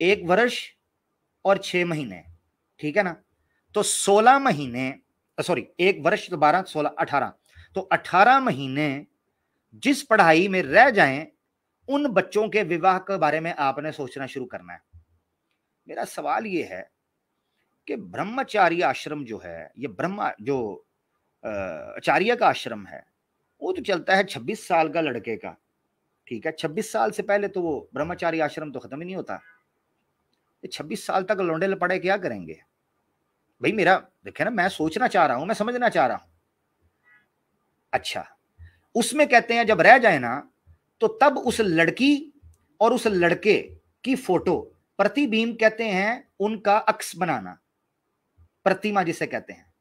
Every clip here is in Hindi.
1 वर्ष और 6 महीने, ठीक है ना। तो 16 महीने, सॉरी 1 वर्ष तो 12, 16, 18, तो 18 महीने जिस पढ़ाई में रह जाएं, उन बच्चों के विवाह के बारे में आपने सोचना शुरू करना है। मेरा सवाल ये है कि ब्रह्मचारी आश्रम जो है, ये ब्रह्मा जो आचार्य का आश्रम है, वो तो चलता है 26 साल का लड़के का, ठीक है। 26 साल से पहले तो वो ब्रह्मचारी आश्रम तो खत्म ही नहीं होता। 26 साल तक लौंडे लपड़े क्या करेंगे भाई? मेरा देखे ना, मैं सोचना चाह रहा हूं, मैं समझना चाह रहा हूं। अच्छा, उसमें कहते हैं जब रह जाए ना, तो तब उस लड़की और उस लड़के की फोटो, प्रतिबिंब कहते हैं, उनका अक्स बनाना, प्रतिमा जिसे कहते हैं,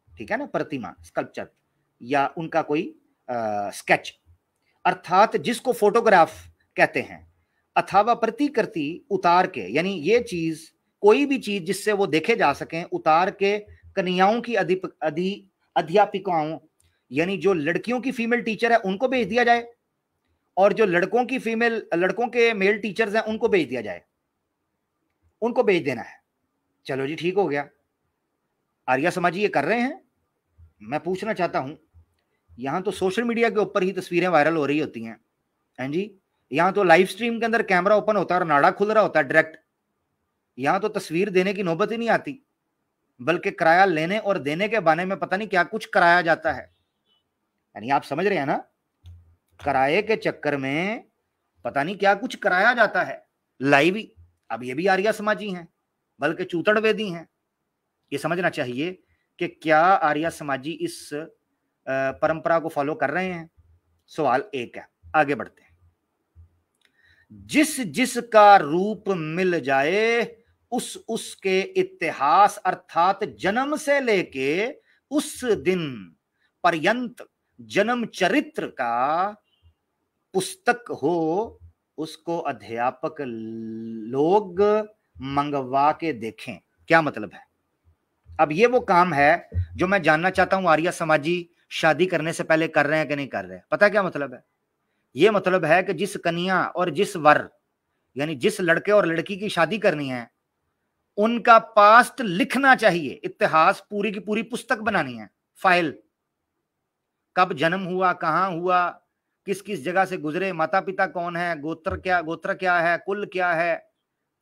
ठीक है ना, प्रतिमा, स्कल्पचर या उनका कोई स्केच, अर्थात जिसको फोटोग्राफ कहते हैं, अथवा प्रतिकृति उतार के, यानी ये चीज, कोई भी चीज जिससे वो देखे जा सकें, उतार के कन्याओं की अध्यापिकाओं, यानी जो लड़कियों की फीमेल टीचर है उनको भेज दिया जाए, और जो लड़कों के मेल टीचर्स हैं उनको भेज दिया जाए, उनको भेज देना है। चलो जी, ठीक हो गया। आर्य समाजी ये कर रहे हैं। मैं पूछना चाहता हूं, यहां तो सोशल मीडिया के ऊपर ही तस्वीरें वायरल हो रही होती हैं, हैं जी। यहां तो लाइव स्ट्रीम के अंदर कैमरा ओपन होता है और नाड़ा खुल रहा होता है डायरेक्ट। यहां तो तस्वीर देने की नौबत ही नहीं आती, बल्कि किराया लेने और देने के बहाने में पता नहीं क्या कुछ कराया जाता है। यानी आप समझ रहे हैं ना, किराए के चक्कर में पता नहीं क्या कुछ कराया जाता है लाइव ही। अब ये भी आर्य समाजी हैं, बल्कि चूतड़वेदी हैं। ये समझना चाहिए कि क्या आर्य समाजी इस परंपरा को फॉलो कर रहे हैं। सवाल एक है, आगे बढ़ते हैं। जिस जिसका रूप मिल जाए, उसके इतिहास, अर्थात जन्म से लेके उस दिन पर्यंत जन्म चरित्र का पुस्तक हो, उसको अध्यापक लोग मंगवा के देखें। क्या मतलब है? अब ये वो काम है जो मैं जानना चाहता हूं, आर्य समाजी शादी करने से पहले कर रहे हैं कि नहीं कर रहे। पता क्या मतलब है? ये मतलब है कि जिस कन्या और जिस वर, यानी जिस लड़के और लड़की की शादी करनी है, उनका पास्ट लिखना चाहिए, इतिहास पूरी की पूरी पुस्तक बनानी है, फाइल। कब जन्म हुआ, कहां हुआ, किस किस जगह से गुजरे, माता पिता कौन है, गोत्र क्या है, कुल क्या है,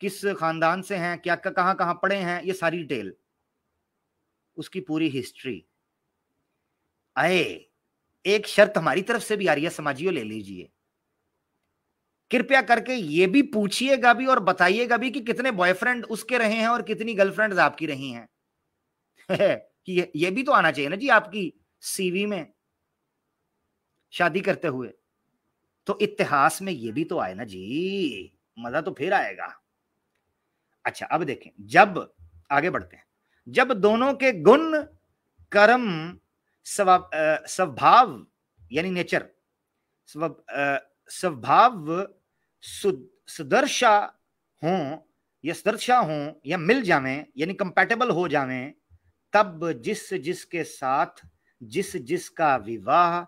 किस खानदान से हैं, क्या कहां कहां पढ़े हैं, ये सारी डिटेल, उसकी पूरी हिस्ट्री। आए, एक शर्त हमारी तरफ से भी आर्य समाजियों ले लीजिए, कृपया करके ये भी पूछिएगा भी और बताइएगा भी कि कितने बॉयफ्रेंड उसके रहे हैं और कितनी गर्लफ्रेंड्स आपकी रही हैं। कि ये भी तो आना चाहिए ना जी आपकी सीवी में, शादी करते हुए। तो इतिहास में ये भी तो आए ना जी, मजा तो फिर आएगा। अच्छा, अब देखें, जब आगे बढ़ते हैं, जब दोनों के गुण, कर्म, स्वभाव यानी नेचर, स्वभाव सुदर्शा हों या मिल जावें, यानी कंपैटिबल हो जावें, तब जिस जिसके साथ जिस जिसका विवाह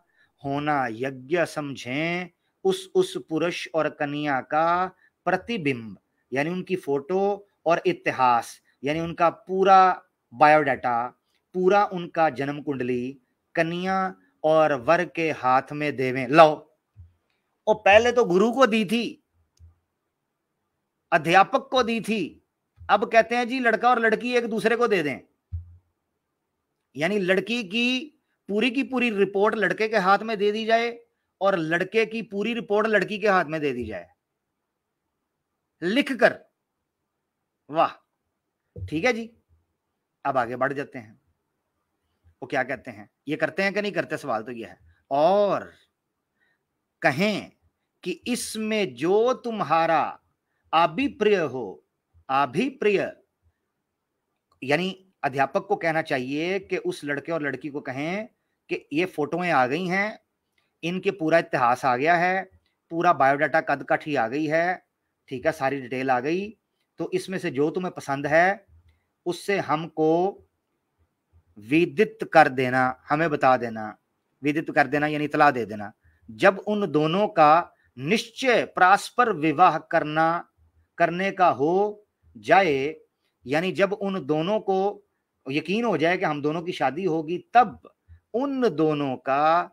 होना यज्ञ समझें, उस पुरुष और कन्या का प्रतिबिंब, यानी उनकी फोटो और इतिहास, यानी उनका पूरा बायोडाटा, पूरा उनका जन्म कुंडली कन्या और वर के हाथ में देवें। लो, और पहले तो गुरु को दी थी, अध्यापक को दी थी, अब कहते हैं जी लड़का और लड़की एक दूसरे को दे दें। यानी लड़की की पूरी रिपोर्ट लड़के के हाथ में दे दी जाए और लड़के की पूरी रिपोर्ट लड़की के हाथ में दे दी जाए, लिखकर। वाह, ठीक है जी। अब आगे बढ़ जाते हैं, वो क्या कहते हैं, ये करते हैं कि नहीं करते, सवाल तो ये है। और कहें कि इसमें जो तुम्हारा अभिप्रिय हो, अभिप्रिय, यानी अध्यापक को कहना चाहिए कि उस लड़के और लड़की को कहें कि ये फोटोएं आ गई हैं, इनके पूरा इतिहास आ गया है, पूरा बायोडाटा कद काठी आ गई है, ठीक है, सारी डिटेल आ गई, तो इसमें से जो तुम्हें पसंद है उससे हमको विदित कर देना, हमें बता देना, विदित कर देना यानी इतला दे देना। जब उन दोनों का निश्चय परस्पर विवाह करने का हो, जाए, यानी जब उन दोनों को यकीन हो जाए कि हम दोनों की शादी होगी, तब उन दोनों का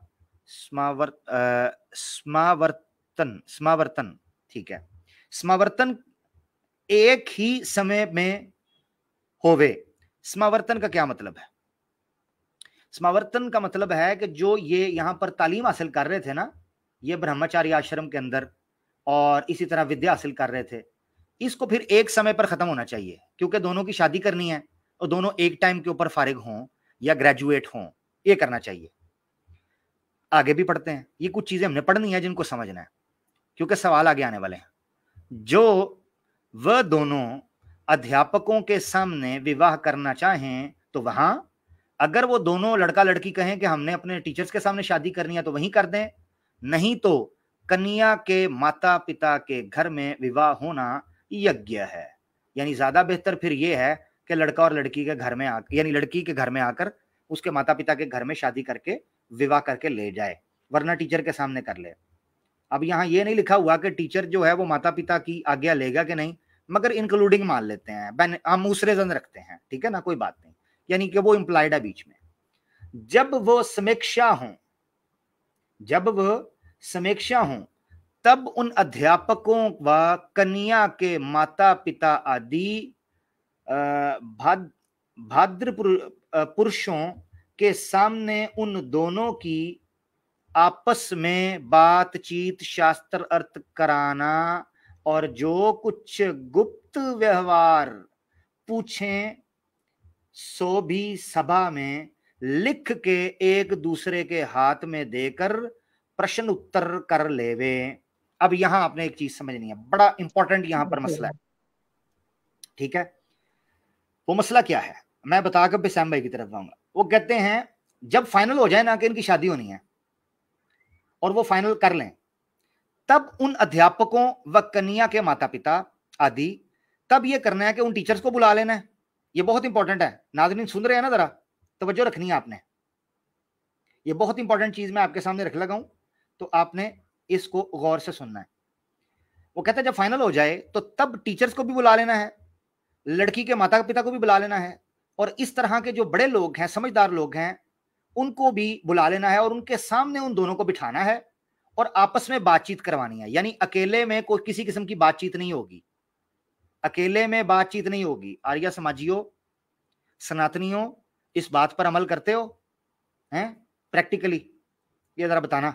समावर्तन, ठीक है, समावर्तन एक ही समय में होवे। समावर्तन का क्या मतलब है? समावर्तन का मतलब है कि जो ये यहां पर तालीम हासिल कर रहे थे ना, ये ब्रह्मचारी आश्रम के अंदर, और इसी तरह विद्या हासिल कर रहे थे, इसको फिर एक समय पर खत्म होना चाहिए, क्योंकि दोनों की शादी करनी है और दोनों एक टाइम के ऊपर फारिग हों या ग्रेजुएट हों, ये करना चाहिए। आगे भी पढ़ते हैं, ये कुछ चीजें हमने पढ़नी है जिनको समझना है, क्योंकि सवाल आगे आने वाले हैं। जो वह दोनों अध्यापकों के सामने विवाह करना चाहें तो वहां, अगर वो दोनों लड़का लड़की कहें कि हमने अपने टीचर्स के सामने शादी करनी है तो वहीं कर दें, नहीं तो कन्या के माता पिता के घर में विवाह होना यज्ञ है। यानी ज्यादा बेहतर फिर यह है कि लड़का और लड़की के घर में आकर, यानी लड़की के घर में आकर उसके माता पिता के घर में शादी करके विवाह करके ले जाए, वरना टीचर के सामने कर ले। अब यहाँ ये नहीं लिखा हुआ कि टीचर जो है वो माता पिता की आज्ञा लेगा कि नहीं, मगर इंक्लूडिंग मान लेते हैं, हम उसरे जन रखते हैं, ठीक है ना, कोई बात नहीं, यानी कि वो इंप्लाइड है बीच में। जब वो समीक्षा हो, जब वह समीक्षा हो, तब उन अध्यापकों व कन्या के माता पिता आदि भाद्र पुरुषों के सामने उन दोनों की आपस में बातचीत, शास्त्र अर्थ कराना, और जो कुछ गुप्त व्यवहार पूछें सो भी सभा में लिख के एक दूसरे के हाथ में देकर प्रश्न उत्तर कर लेवे। अब यहां आपने एक चीज समझनी है, बड़ा इंपॉर्टेंट यहां पर मसला है, ठीक है। वो मसला क्या है मैं बताकर भी सैम भाई की तरफ आऊंगा। वो कहते हैं जब फाइनल हो जाए ना कि इनकी शादी होनी है और वो फाइनल कर लें, तब उन अध्यापकों व कन्या के माता पिता आदि, तब ये करना है कि उन टीचर्स को बुला लेना है। ये बहुत इंपॉर्टेंट है, नाज़रीन सुन रहे हैं ना, जरा तवज्जो रखनी है आपने, ये बहुत इंपॉर्टेंट चीज मैं आपके सामने रख लगा हूं, तो आपने इसको गौर से सुनना है। वो कहता है जब फाइनल हो जाए तो तब टीचर्स को भी बुला लेना है, लड़की के माता पिता को भी बुला लेना है, और इस तरह के जो बड़े लोग हैं, समझदार लोग हैं, उनको भी बुला लेना है और उनके सामने उन दोनों को बिठाना है और आपस में बातचीत करवानी है। यानी अकेले में कोई किसी किस्म की बातचीत नहीं होगी, अकेले में बातचीत नहीं होगी। आर्य समाजियों, सनातनियों, इस बात पर अमल करते हो हैं प्रैक्टिकली? ये जरा बताना।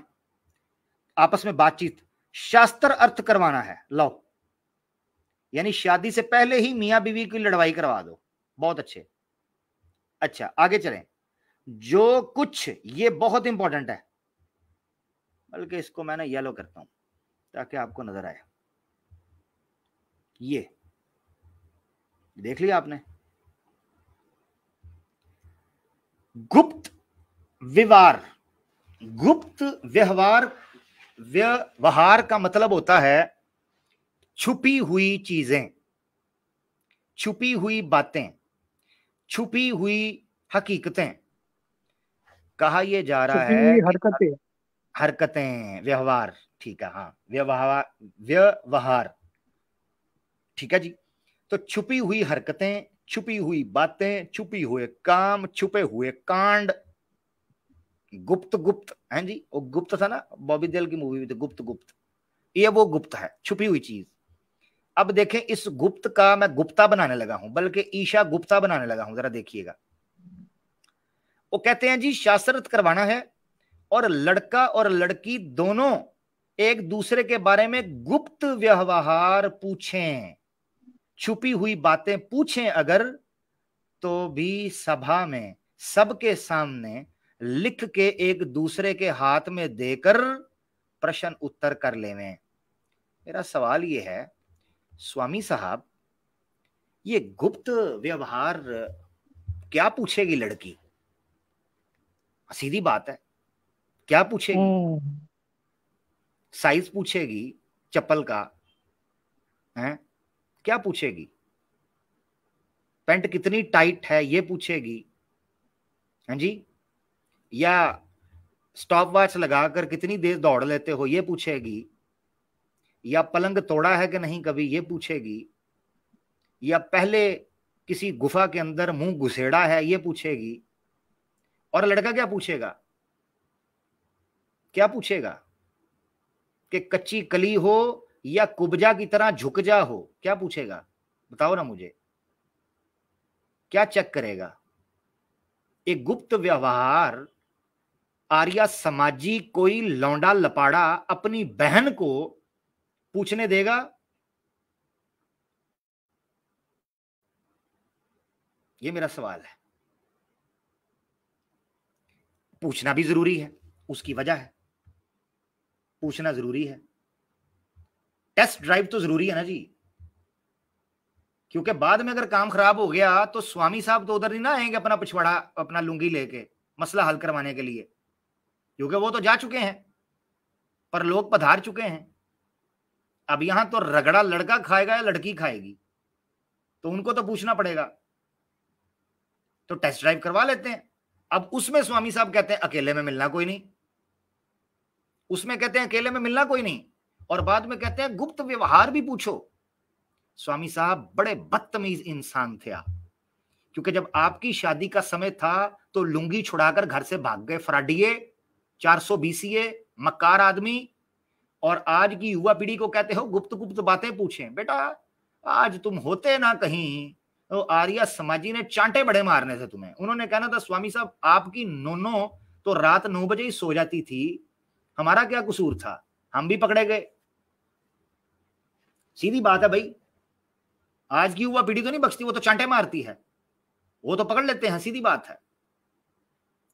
आपस में बातचीत, शास्त्र अर्थ करवाना है, लो, यानी शादी से पहले ही मियां बीवी की लड़वाई करवा दो। बहुत अच्छे। अच्छा आगे चलें। जो कुछ, ये बहुत इंपॉर्टेंट है, बल्कि इसको मैं ना येलो करता हूं ताकि आपको नजर आए। ये देख लिया आपने, गुप्त व्यवहार। गुप्त व्यवहार, व्यवहार का मतलब होता है छुपी हुई चीजें, छुपी हुई बातें, छुपी हुई हकीकतें। कहा यह जा रहा छुपी है हुई कि हरकतें। हरकतें, व्यवहार, ठीक है, हाँ व्यवहार, व्यवहार, ठीक है जी। तो छुपी हुई हरकतें, छुपी हुई बातें, छुपी हुए काम, छुपे हुए कांड, गुप्त गुप्त हैं जी। वो गुप्त था ना, बॉबी देओल की मूवी में तो गुप्त गुप्त, ये वो गुप्त है, छुपी हुई चीज। अब देखें, इस गुप्त का मैं गुप्ता बनाने लगा हूं, बल्कि ईशा गुप्ता बनाने लगा हूं, जरा देखिएगा। वो कहते हैं जी शास्त्रत करवाना है और लड़का और लड़की दोनों एक दूसरे के बारे में गुप्त व्यवहार पूछें, छुपी हुई बातें पूछें अगर, तो भी सभा में सबके सामने लिख के एक दूसरे के हाथ में देकर प्रश्न उत्तर कर लेवें। मेरा सवाल यह है स्वामी साहब, ये गुप्त व्यवहार क्या पूछेगी लड़की? सीधी बात है, क्या पूछेगी? हम्म। साइज पूछेगी चप्पल का? है क्या पूछेगी? पैंट कितनी टाइट है ये पूछेगी? हैं जी? या स्टॉप वॉच लगाकर कितनी देर दौड़ लेते हो ये पूछेगी? या पलंग तोड़ा है कि नहीं कभी ये पूछेगी? या पहले किसी गुफा के अंदर मुंह घुसेड़ा है, ये पूछेगी। और लड़का क्या पूछेगा? क्या पूछेगा कि कच्ची कली हो या कुब्जा की तरह झुक जा हो? क्या पूछेगा? बताओ ना मुझे, क्या चेक करेगा? एक गुप्त व्यवहार आर्या समाजी कोई लौंडा लपाड़ा अपनी बहन को पूछने देगा? ये मेरा सवाल है। पूछना भी जरूरी है, उसकी वजह है, पूछना जरूरी है। टेस्ट ड्राइव तो जरूरी है ना जी, क्योंकि बाद में अगर काम खराब हो गया तो स्वामी साहब तो उधर नहीं ना आएंगे अपना पिछवाड़ा, अपना लुंगी लेके मसला हल करवाने के लिए, क्योंकि वो तो जा चुके हैं, पर लोग पधार चुके हैं। अब यहां तो रगड़ा लड़का खाएगा या लड़की खाएगी, तो उनको तो पूछना पड़ेगा। तो टेस्ट ड्राइव करवा लेते हैं। अब उसमें स्वामी साहब कहते हैं अकेले में मिलना कोई नहीं, उसमें कहते हैं अकेले में मिलना कोई नहीं, और बाद में कहते हैं गुप्त व्यवहार भी पूछो। स्वामी साहब बड़े बदतमीज इंसान थे आप, क्योंकि जब आपकी शादी का समय था तो लुंगी छुड़ाकर घर से भाग गए फराडिये, 420 मक्कार आदमी, और आज की युवा पीढ़ी को कहते हो गुप्त गुप्त बातें पूछें। बेटा आज तुम होते ना कहीं तो आर्या समाजी ने चांटे बड़े मारने थे तुम्हें। उन्होंने कहना था स्वामी साहब आपकी नोनो तो रात 9 बजे ही सो जाती थी, हमारा क्या कसूर था, हम भी पकड़े गए। सीधी बात है भाई, आज की युवा पीढ़ी तो नहीं बख्शती, वो तो चांटे मारती है, वो तो पकड़ लेते हैं, सीधी बात है।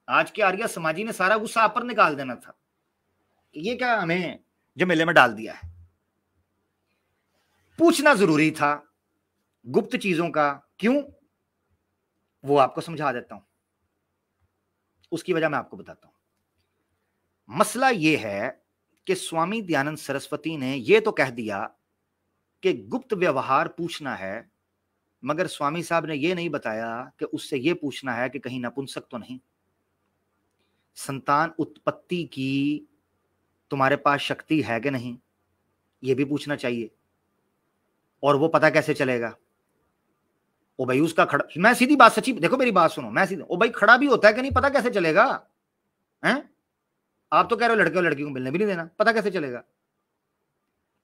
आज के आर्या समाजी ने सारा गुस्सा आप पर निकाल देना था कि ये क्या हमें झमेले में डाल दिया है। पूछना जरूरी था गुप्त चीजों का, क्यों, वो आपको समझा देता हूं, उसकी वजह मैं आपको बताता हूं। मसला यह है कि स्वामी दयानंद सरस्वती ने यह तो कह दिया कि गुप्त व्यवहार पूछना है, मगर स्वामी साहब ने यह नहीं बताया कि उससे यह पूछना है कि कहीं नपुंसक तो नहीं, संतान उत्पत्ति की तुम्हारे पास शक्ति है कि नहीं, यह भी पूछना चाहिए। और वो पता कैसे चलेगा? ओ भाई उसका खड़ा, मैं सीधी बात, सच्ची देखो मेरी बात सुनो, मैं सीधी, ओ भाई खड़ा भी होता है कि नहीं, पता कैसे चलेगा? हैं? आप तो कह रहे हो लड़के और लड़की को मिलने भी नहीं देना, पता कैसे चलेगा?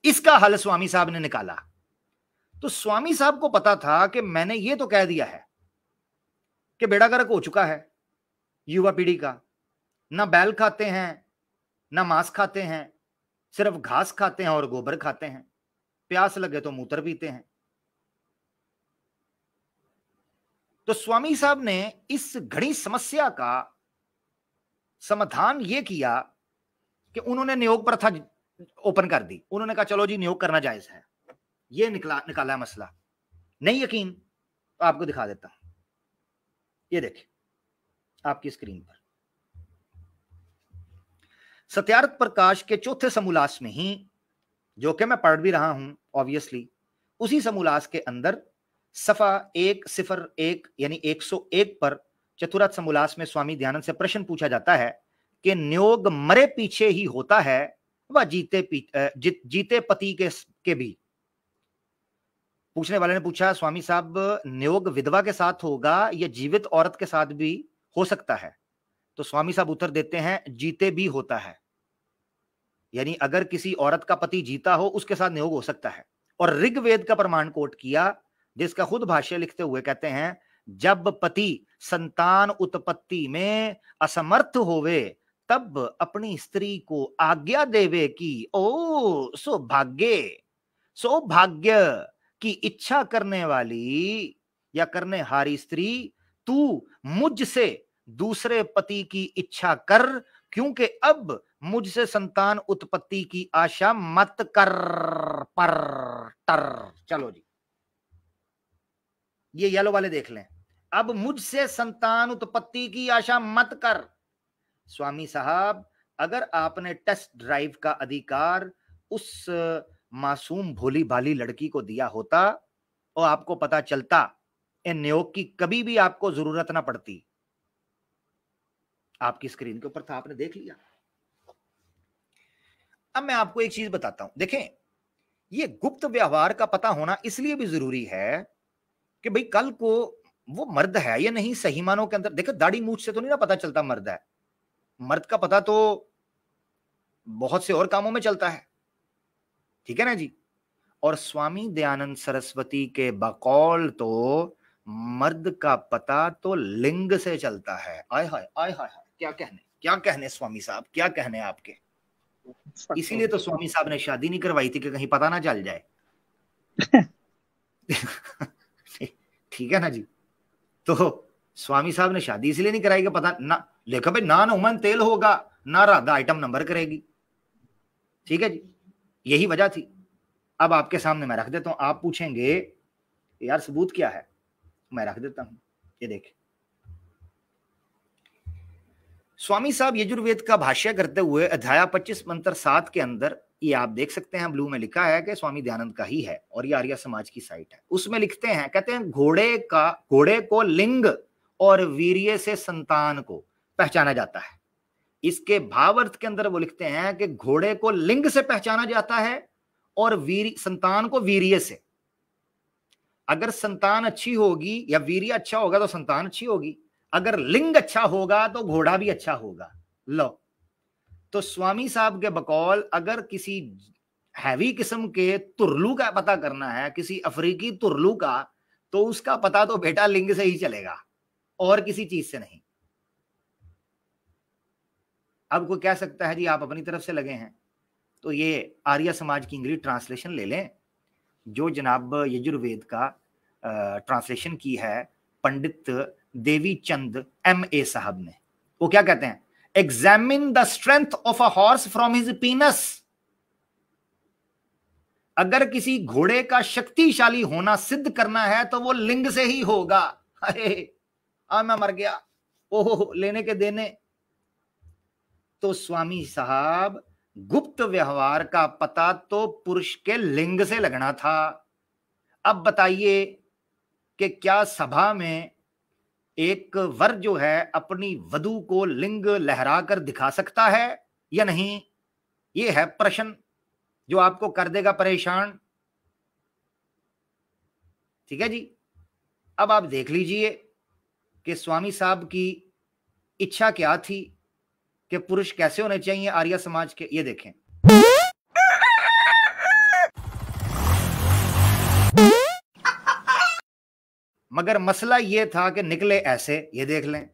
इसका हल स्वामी साहब ने निकाला। तो स्वामी साहब को पता था कि मैंने ये तो कह दिया है कि बेड़ा गर्क हो चुका है युवा पीढ़ी का, ना बैल खाते हैं ना मांस खाते हैं, सिर्फ घास खाते हैं और गोबर खाते हैं, प्यास लगे तो मूत्र पीते हैं। तो स्वामी साहब ने इस घड़ी समस्या का समाधान यह किया कि उन्होंने नियोग प्रथा ओपन कर दी। उन्होंने कहा चलो जी नियोग करना जायज है। यह निकाला है मसला। नहीं यकीन तो आपको दिखा देता हूं, ये देखिए आपकी स्क्रीन पर सत्यार्थ प्रकाश के चौथे समोल्लास में ही, जो कि मैं पढ़ भी रहा हूं ऑब्वियसली, उसी समोल्लास के अंदर सफा 101 यानी 101 पर चतुर्थ समोल्लास में स्वामी दयानंद से प्रश्न पूछा जाता है कि नियोग मरे पीछे ही होता है व जीते पति के भी। पूछने वाले ने पूछा स्वामी साहब नियोग विधवा के साथ होगा या जीवित औरत के साथ भी हो सकता है? तो स्वामी साहब उत्तर देते हैं जीते भी होता है, यानी अगर किसी औरत का पति जीता हो उसके साथ नियोग हो सकता है। और ऋग्वेद का प्रमाण कोट किया, जिसका खुद भाष्य लिखते हुए कहते हैं जब पति संतान उत्पत्ति में असमर्थ होवे तब अपनी स्त्री को आज्ञा देवे कि ओ सौभाग्य की इच्छा करने वाली या करने हारी स्त्री, तू मुझसे दूसरे पति की इच्छा कर, क्योंकि अब मुझसे संतान उत्पत्ति की आशा मत कर पर टर। चलो जी ये येलो वाले देख लें, अब मुझसे संतान उत्पत्ति की आशा मत कर। स्वामी साहब अगर आपने टेस्ट ड्राइव का अधिकार उस मासूम भोली भाली लड़की को दिया होता और आपको पता चलता, इन नियोग की कभी भी आपको जरूरत ना पड़ती। आपकी स्क्रीन के ऊपर था, आपने देख लिया। अब मैं आपको एक चीज बताता हूं, देखें ये गुप्त व्यवहार का पता होना इसलिए भी जरूरी है कि भाई कल को वो मर्द है या नहीं सही मानों के अंदर। देखो दाढ़ी मूछ से तो नहीं ना पता चलता मर्द है, मर्द का पता तो बहुत से और कामों में चलता है, ठीक है ना जी। और स्वामी दयानंद सरस्वती के बकौल तो मर्द का पता तो लिंग से चलता है। आय हाय आय हाय, क्या कहने स्वामी साहब, क्या कहने आपके। इसीलिए तो स्वामी साहब ने शादी नहीं करवाई थी कि कहीं पता ना चल जाए। ठीक है ना जी। तो स्वामी साहब ने शादी इसलिए नहीं कराई कि पता ना, देखो भाई ना उमन तेल होगा ना राधा आइटम नंबर करेगी, ठीक है जी, यही वजह थी। अब आपके सामने मैं रख देता हूं, आप पूछेंगे यार सबूत क्या है, मैं रख देता हूं, ये देख। स्वामी साहब यजुर्वेद का भाष्य करते हुए अध्याय 25 मंत्र 7 के अंदर, ये आप देख सकते हैं ब्लू में लिखा है कि स्वामी दयानंद का ही है और ये आर्य समाज की साइट है। उसमें लिखते हैं, कहते हैं घोड़े को लिंग और वीर्य से संतान को पहचाना जाता है। इसके भावार्थ के अंदर वो लिखते हैं कि घोड़े को लिंग से पहचाना जाता है और संतान को वीर्य से। अगर संतान अच्छी होगी या वीर्य अच्छा होगा तो संतान अच्छी होगी, अगर लिंग अच्छा होगा तो घोड़ा भी अच्छा होगा। लो, तो स्वामी साहब के बकौल अगर किसी हैवी किस्म के तुरलू का पता करना है, किसी अफ्रीकी तुरलू का, तो उसका पता तो बेटा लिंग से ही चलेगा और किसी चीज से नहीं। अब कोई कह सकता है जी आप अपनी तरफ से लगे हैं, तो ये आर्य समाज की इंग्लिश ट्रांसलेशन ले लें जो जनाब यजुर्वेद का ट्रांसलेशन की है पंडित देवी चंद MA साहब ने। वो क्या कहते हैं, examine the strength of a horse from his पीनस। अगर किसी घोड़े का शक्तिशाली होना सिद्ध करना है तो वो लिंग से ही होगा। अरे मैं मर गया, ओहो लेने के देने। तो स्वामी साहब गुप्त व्यवहार का पता तो पुरुष के लिंग से लगना था। अब बताइए कि क्या सभा में एक वर जो है अपनी वधू को लिंग लहरा कर दिखा सकता है या नहीं? ये है प्रश्न जो आपको कर देगा परेशान, ठीक है जी। अब आप देख लीजिए कि स्वामी साहब की इच्छा क्या थी कि पुरुष कैसे होने चाहिए आर्य समाज के। ये देखें, मगर मसला ये था कि निकले ऐसे, ये देख लें।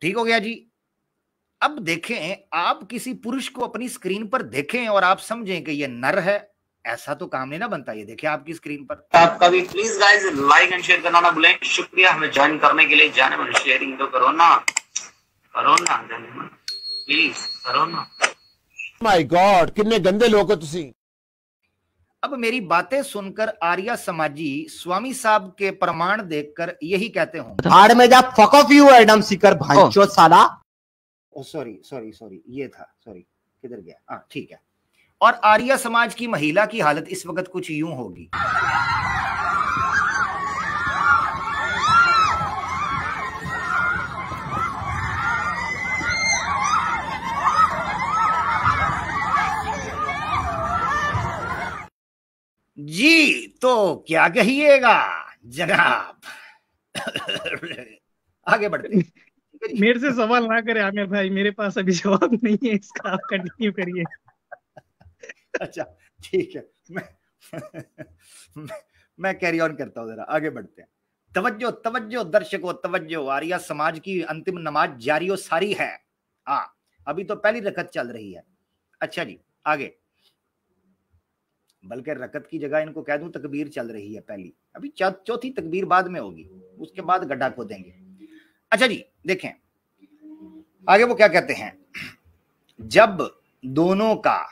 ठीक हो गया जी। अब देखें, आप किसी पुरुष को अपनी स्क्रीन पर देखें और आप समझें कि ये नर है, ऐसा तो काम नहीं ना बनता। ये देखिए आपकी स्क्रीन पर। आपका भी please guys like and share करना ना भूलें। शुक्रिया हमें ज्वाइन करने के लिए। जाने मन शेयरिंग तो करो ना प्लीज करो ना। माय गॉड कितने गंदे लोग हो तुसी। अब मेरी बातें सुनकर आर्य समाजी स्वामी साहब के प्रमाण देखकर यही कहते होंगे, भाड़ में जा, fuck off you Adam Seeker भाईचोद साला। सॉरी ये था, सॉरी किधर गया, हाँ ठीक है। और आर्य समाज की महिला की हालत इस वक्त कुछ यूं होगी। जी तो क्या कहिएगा जनाब। आगे बढ़ते। मेरे से सवाल ना करे आमिर भाई, मेरे पास अभी जवाब नहीं है इसका, आप कंटिन्यू करिए। अच्छा ठीक है, मैं कैरी ऑन करता हूं, जरा आगे बढ़ते हैं। तवज्जो तवज्जो दर्शकों तवज्जो, आर्य समाज की अंतिम नमाज जारी सारी है। हाँ अभी तो पहली रकत चल रही है। अच्छा जी आगे, बल्कि रकत की जगह इनको कह दूं तकबीर चल रही है पहली, अभी चौथी तकबीर बाद में होगी, उसके बाद गड्ढा खोदेंगे। अच्छा जी देखें आगे वो क्या कहते हैं, जब दोनों का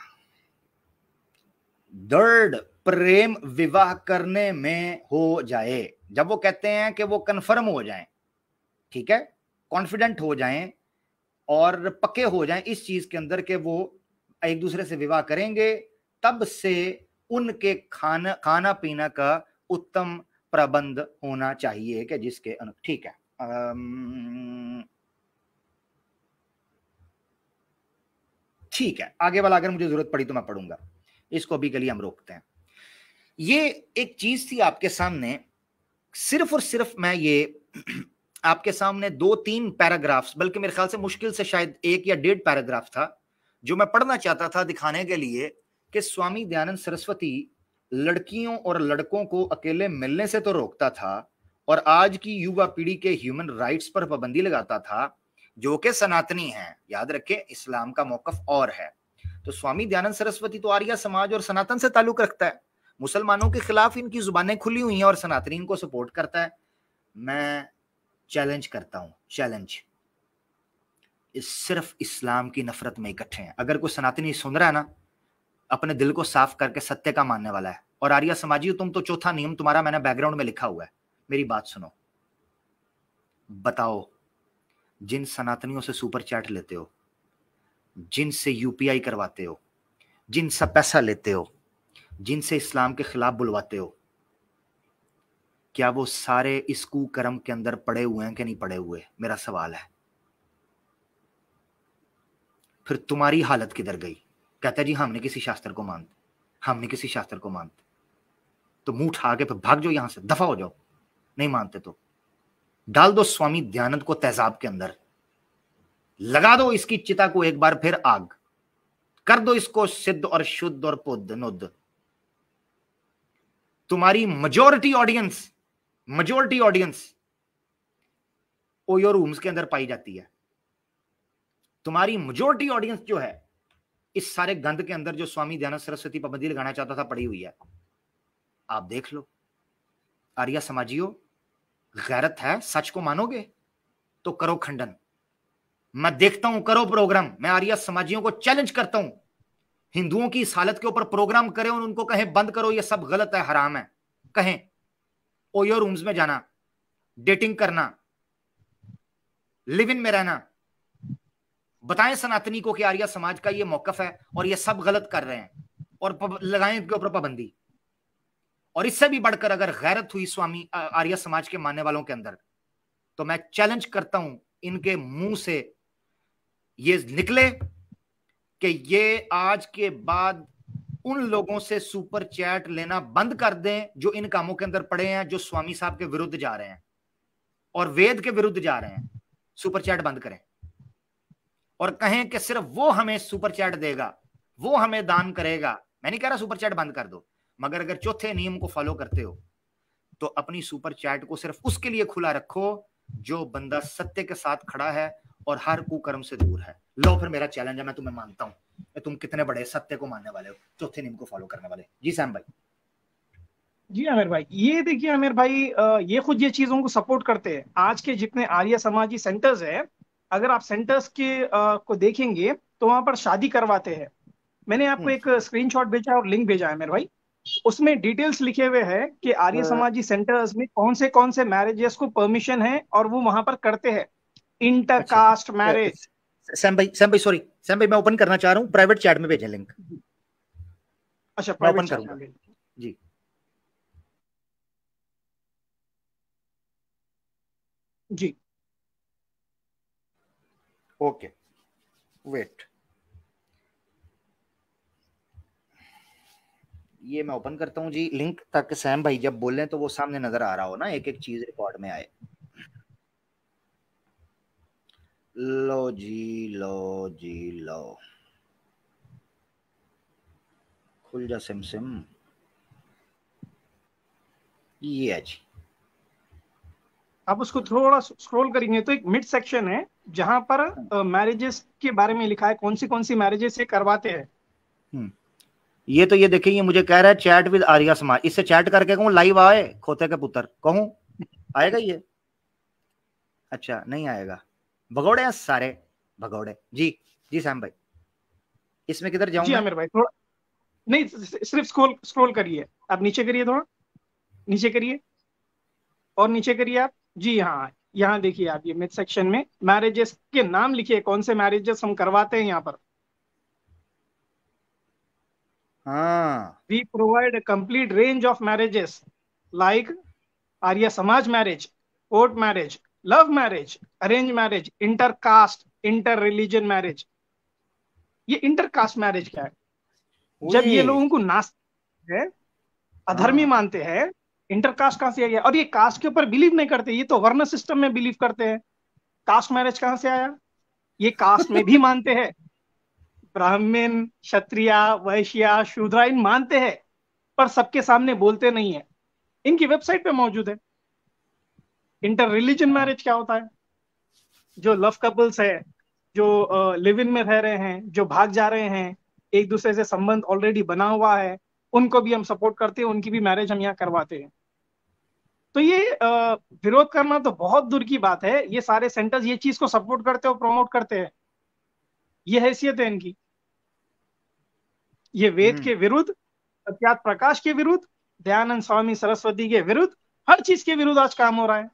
दृढ़ प्रेम विवाह करने में हो जाए, जब वो कहते हैं कि वो कन्फर्म हो जाएं, ठीक है, कॉन्फिडेंट हो जाएं और पक्के हो जाएं इस चीज के अंदर कि वो एक दूसरे से विवाह करेंगे, तब से उनके खाना पीना का उत्तम प्रबंध होना चाहिए कि जिसके ठीक है। ठीक है, आगे वाला अगर मुझे जरूरत पड़ी तो मैं पढ़ूंगा, इसको अभी के लिए हम रोकते हैं। ये एक चीज थी आपके सामने, सिर्फ और सिर्फ मैं ये आपके सामने 2-3 पैराग्राफ्स, बल्कि मेरे ख्याल से मुश्किल से शायद 1 या 1.5 पैराग्राफ था जो मैं पढ़ना चाहता था, दिखाने के लिए कि स्वामी दयानंद सरस्वती लड़कियों और लड़कों को अकेले मिलने से तो रोकता था और आज की युवा पीढ़ी के ह्यूमन राइट्स पर पाबंदी लगाता था, जो कि सनातनी है। याद रखें, इस्लाम का मौकफ और है। तो स्वामी दयानंद सरस्वती तो आर्य समाज और सनातन से ताल्लुक रखता है, मुसलमानों के खिलाफ इनकी जुबानें खुली हुई हैं और सनातनी इनको सपोर्ट करता है। मैं चैलेंज करता हूं, चैलेंज, इस सिर्फ इस्लाम की नफरत में इकट्ठे हैं। अगर कोई सनातनी सुन रहा है ना, अपने दिल को साफ करके सत्य का मानने वाला है। और आर्य समाजी, तुम तो चौथा नियम तुम्हारा मैंने बैकग्राउंड में लिखा हुआ है, मेरी बात सुनो। बताओ, जिन सनातनियों से सुपर चैट लेते हो, जिनसे यूपीआई करवाते हो, जिनसे पैसा लेते हो, जिनसे इस्लाम के खिलाफ बुलवाते हो, क्या वो सारे इस कुकर्म के अंदर पड़े हुए हैं कि नहीं पड़े हुए? मेरा सवाल है। फिर तुम्हारी हालत किधर गई? कहता है जी हमने किसी शास्त्र को मानते, हमने किसी शास्त्र को मानते। तो मुंह उठा के फिर भाग जाओ, यहां से दफा हो जाओ। नहीं मानते तो डाल दो स्वामी दयानंद को तेजाब के अंदर, लगा दो इसकी चिता को एक बार फिर आग, कर दो इसको सिद्ध और शुद्ध और पुद्ध नुद्ध। तुम्हारी मेजोरिटी ऑडियंस ओयो रूम्स के अंदर पाई जाती है। तुम्हारी मेजोरिटी ऑडियंस जो है इस सारे गंद के अंदर, जो स्वामी दयानंद सरस्वती पाबंदी लगाना चाहता था, पड़ी हुई है। आप देख लो आर्य समाजियों, गैरत है, सच को मानोगे तो करो खंडन। मैं देखता हूं, करो प्रोग्राम। मैं आर्य समाजियों को चैलेंज करता हूं, हिंदुओं की इस हालत के ऊपर प्रोग्राम करें और उनको कहें बंद करो, ये सब गलत है, हराम है। कहें ओयो रूम्स में जाना, डेटिंग करना, लिव इन में रहना, बताएं सनातनी को कि आर्य समाज का ये मौकफ है और ये सब गलत कर रहे हैं, और लगाएं इनके ऊपर पाबंदी। और इससे भी बढ़कर अगर गैरत हुई स्वामी आर्य समाज के मानने वालों के अंदर, तो मैं चैलेंज करता हूं, इनके मुंह से ये निकले कि ये आज के बाद उन लोगों से सुपर चैट लेना बंद कर दें जो इन कामों के अंदर पड़े हैं, जो स्वामी साहब के विरुद्ध जा रहे हैं और वेद के विरुद्ध जा रहे हैं। सुपर चैट बंद करें और कहें कि सिर्फ वो हमें सुपर चैट देगा, वो हमें दान करेगा। मैं नहीं कह रहा सुपर चैट बंद कर दो, मगर अगर चौथे नियम को फॉलो करते हो तो अपनी सुपर चैट को सिर्फ उसके लिए खुला रखो जो बंदा सत्य के साथ खड़ा है और हर कुकर्म से दूर है। लो फिर मेरा चैलेंज है, मैं तुम्हें मानता हूं, तुम कितने बड़े सत्य को मानने वाले हो, चौथे नियम को फॉलो करने वाले। जी सैम भाई। जी आमिर भाई, ये देखिए आमिर भाई, ये खुद ये चीजों को सपोर्ट करते हैं। आज के जितने आर्य समाजी सेंटर्स है, अगर आप सेंटर्स के को देखेंगे तो वहां पर शादी करवाते हैं। मैंने आपको एक स्क्रीनशॉट भेजा और लिंक भेजा है आमिर भाई, उसमें डिटेल्स लिखे हुए हैं कि आर्य समाजी सेंटर्स में कौन से मैरिजेस को परमिशन है और वो वहां पर करते हैं। Intercaste marriage. सैम भाई सॉरी सैम भाई, मैं ओपन करना चाह रहा हूँ, प्राइवेट चैट में भेजें लिंक। अच्छा, मैं ओपन करूंगा जी। जी ओके, वेट, ये मैं ओपन करता हूं जी लिंक, ताकि सैम भाई जब बोलें तो वो सामने नजर आ रहा हो ना, एक एक चीज रिकॉर्ड में आए। लो जी लो जी लो, खुल जा सिम सिम। ये है जी, आप उसको थोड़ा स्क्रॉल करेंगे तो एक मिड सेक्शन है जहां पर मैरिजेस के बारे में लिखा है, कौन सी मैरिजेस ये करवाते हैं। ये तो ये देखिए, ये मुझे कह रहा है चैट विद आर्या समाज। इससे चैट करके कहूँ लाइव आए खोते के पुत्र, कहूँ आएगा ये? अच्छा नहीं आएगा, भगोड़े हैं सारे भगोड़े। जी जी सैम भाई, इसमें किधर जाऊं? जी आमिर भाई, थोड़ा नहीं, सिर्फ स्क्रॉल करिए, आप नीचे करिए, थोड़ा नीचे करिए और नीचे करिए आप। जी हाँ, यहाँ देखिए आप, ये मिड सेक्शन में मैरिजेस के नाम लिखिए, कौन से मैरिजेस हम करवाते हैं यहाँ पर। हाँ, We provide a complete range of marriages like Arya Samaj marriage, court marriage, love marriage, arranged marriage, intercaste, inter-religion marriage. ये इंटरकास्ट मैरिज क्या है? जब ये लोगों को नास्तिक है, अधर्मी मानते हैं, इंटरकास्ट कहां से आ गया? और ये कास्ट के ऊपर बिलीव नहीं करते, ये तो वर्ण सिस्टम में बिलीव करते हैं। कास्ट मैरिज कहां से आया? ये कास्ट में भी मानते हैं, ब्राह्मण, क्षत्रिय, वैश्य, शूद्र इन मानते हैं, पर सबके सामने बोलते नहीं है। इनकी वेबसाइट पे मौजूद है। इंटर रिलीजन मैरिज क्या होता है? जो लव कपल्स है, जो लिव इन में रह रहे हैं, जो भाग जा रहे हैं, एक दूसरे से संबंध ऑलरेडी बना हुआ है, उनको भी हम सपोर्ट करते हैं, उनकी भी मैरिज हम यहाँ करवाते हैं। तो ये विरोध करना तो बहुत दूर की बात है। ये सारे सेंटर्स ये चीज को सपोर्ट करते और प्रमोट करते हैं। ये हैसियत है इनकी। ये वेद के विरुद्ध, सत्यार्थ प्रकाश के विरुद्ध, दयानंद स्वामी सरस्वती के विरुद्ध, हर चीज के विरुद्ध आज काम हो रहा है।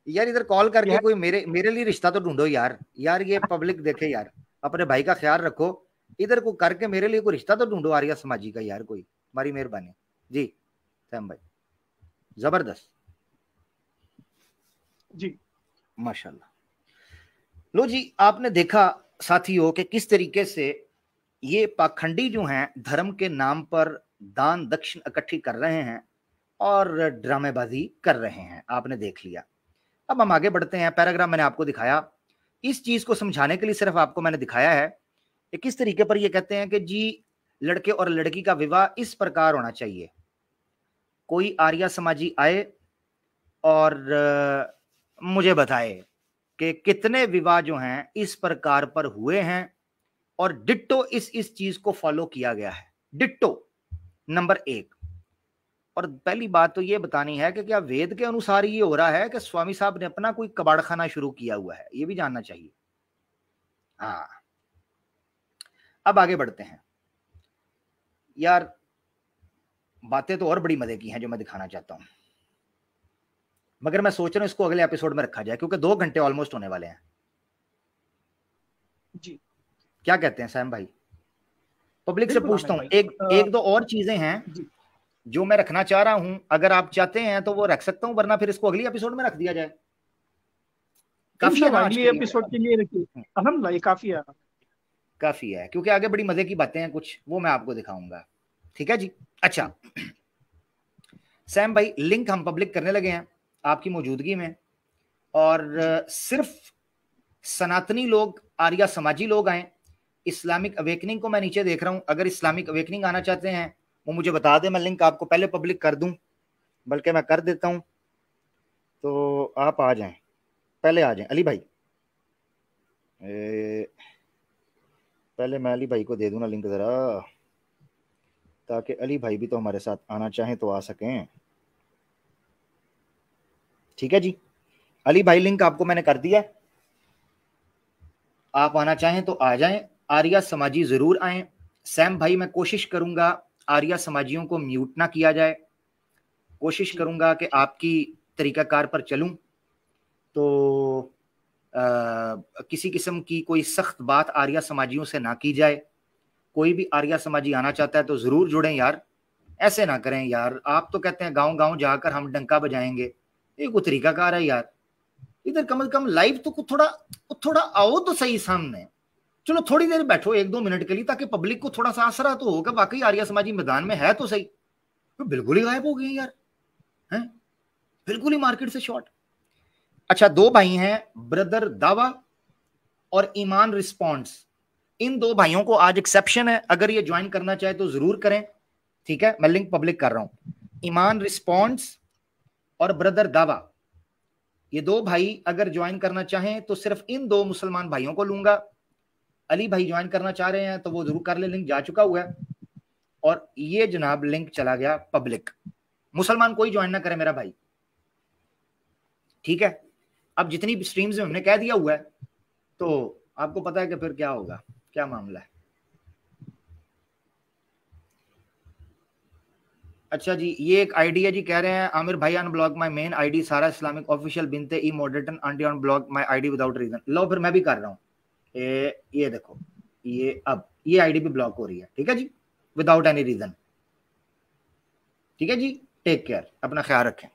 यार इधर कॉल करके कोई मेरे लिए रिश्ता तो ढूंढो यार। यार ये पब्लिक देखे यार, अपने भाई का ख्याल रखो। इधर को करके मेरे लिए कोई रिश्ता तो ढूंढो आर्या समाजी का यार, कोई हमारी मेहरबानी जी। सैम भाई जबरदस्त जी, माशाल्लाह। लो जी, आपने देखा साथियों कि किस तरीके से ये पाखंडी जो हैं धर्म के नाम पर दान दक्षिण इकट्ठी कर रहे हैं और ड्रामेबाजी कर रहे हैं। आपने देख लिया। अब हम आगे बढ़ते हैं। पैराग्राफ मैंने आपको दिखाया, इस चीज को समझाने के लिए सिर्फ आपको मैंने दिखाया है कि किस तरीके पर ये कहते हैं कि जी लड़के और लड़की का विवाह इस प्रकार होना चाहिए। कोई आर्या समाजी आए और मुझे बताए कि कितने विवाह जो हैं इस प्रकार पर हुए हैं और डिट्टो इस चीज को फॉलो किया गया है। Ditto number 1। और पहली बात तो ये बतानी है कि क्या वेद के अनुसार ये हो रहा है कि स्वामी साहब ने अपना कोई कबाड़खाना शुरू किया हुआ है? ये भी जानना चाहिए। हाँ, अब आगे बढ़ते हैं। यार बातें तो और बड़ी मजे की हैं जो मैं दिखाना चाहता हूं, मगर मैं सोच रहा हूं इसको अगले एपिसोड में रखा जाए क्योंकि 2 घंटे ऑलमोस्ट होने वाले हैं जी। क्या कहते हैं सैम भाई? पब्लिक से पूछता हूं, एक दो और चीजें हैं जो मैं रखना चाह रहा हूं। अगर आप चाहते हैं तो वो रख सकता हूं, वरना फिर इसको अगली एपिसोड में रख दिया जाए। काफी है अगली एपिसोड के लिए रखिए। अल्हम्दुलिल्लाह ये काफी है क्योंकि आगे बड़ी मजे की बातें हैं कुछ, वो मैं आपको दिखाऊंगा। ठीक है जी। अच्छा सैम भाई, लिंक हम पब्लिक करने लगे हैं आपकी मौजूदगी में, और सिर्फ सनातनी लोग, आर्या समाजी लोग आए। इस्लामिक अवेकनिंग को मैं नीचे देख रहा हूं, अगर इस्लामिक अवेकनिंग आना चाहते हैं वो मुझे बता दें, मैं लिंक आपको पहले पब्लिक कर दूं, बल्कि मैं कर देता हूं, तो आप आ जाएं, पहले आ जाएं। अली भाई पहले मैं अली भाई को दे दूं ना लिंक जरा, ताकि अली भाई भी तो हमारे साथ आना चाहें तो आ सकें। ठीक है जी, अली भाई लिंक आपको मैंने कर दिया, आप आना चाहें तो आ जाएं। आर्या समाजी जरूर आएं। सैम भाई मैं कोशिश करूंगा आर्या समाजियों को म्यूट ना किया जाए, कोशिश करूंगा कि आपकी तरीकाकार पर चलूं, तो किसी किस्म की कोई सख्त बात आर्या समाजियों से ना की जाए। कोई भी आर्या समाजी आना चाहता है तो जरूर जुड़ें यार, ऐसे ना करें यार। आप तो कहते हैं गांव गांव जाकर हम डंका बजाएंगे, ये कोई तरीकाकार है यार? इधर कम से कम लाइव तो थोड़ा आओ तो सही सामने। चलो थोड़ी देर बैठो 1-2 मिनट के लिए, ताकि पब्लिक को थोड़ा सा आसरा तो होगा वाकई आर्या समाजी मैदान में है तो सही। तो बिल्कुल ही गायब हो गए यार, हैं बिल्कुल ही मार्केट से शॉर्ट। अच्छा 2 भाई हैं, ब्रदर दावा और ईमान रिस्पॉन्स। इन 2 भाइयों को आज एक्सेप्शन है, अगर ये ज्वाइन करना चाहे तो जरूर करें। ठीक है, मैं लिंक पब्लिक कर रहा हूं। ईमान रिस्पॉन्स और ब्रदर दावा, ये 2 भाई अगर ज्वाइन करना चाहें तो सिर्फ इन 2 मुसलमान भाइयों को लूंगा। अली भाई ज्वाइन करना चाह रहे हैं तो वो जरूर कर ले, लिंक जा चुका हुआ है। और ये जनाब लिंक चला गया पब्लिक। मुसलमान कोई ज्वाइन ना करे मेरा भाई, ठीक है। अब जितनी स्ट्रीम्स में हमने कह दिया हुआ है तो आपको पता है कि फिर क्या होगा, क्या मामला है। अच्छा जी, ये एक आईडी है जी, कह रहे हैं आमिर भाई unblock my main ID Sara Islamic official बिनते ई moderator aunty on block my ID without reason. लो फिर मैं भी कर रहा हूँ, ये देखो, ये अब ये आईडी भी ब्लॉक हो रही है। ठीक है जी, विदाउट एनी रीजन। ठीक है जी, टेक केयर, अपना ख्याल रखें।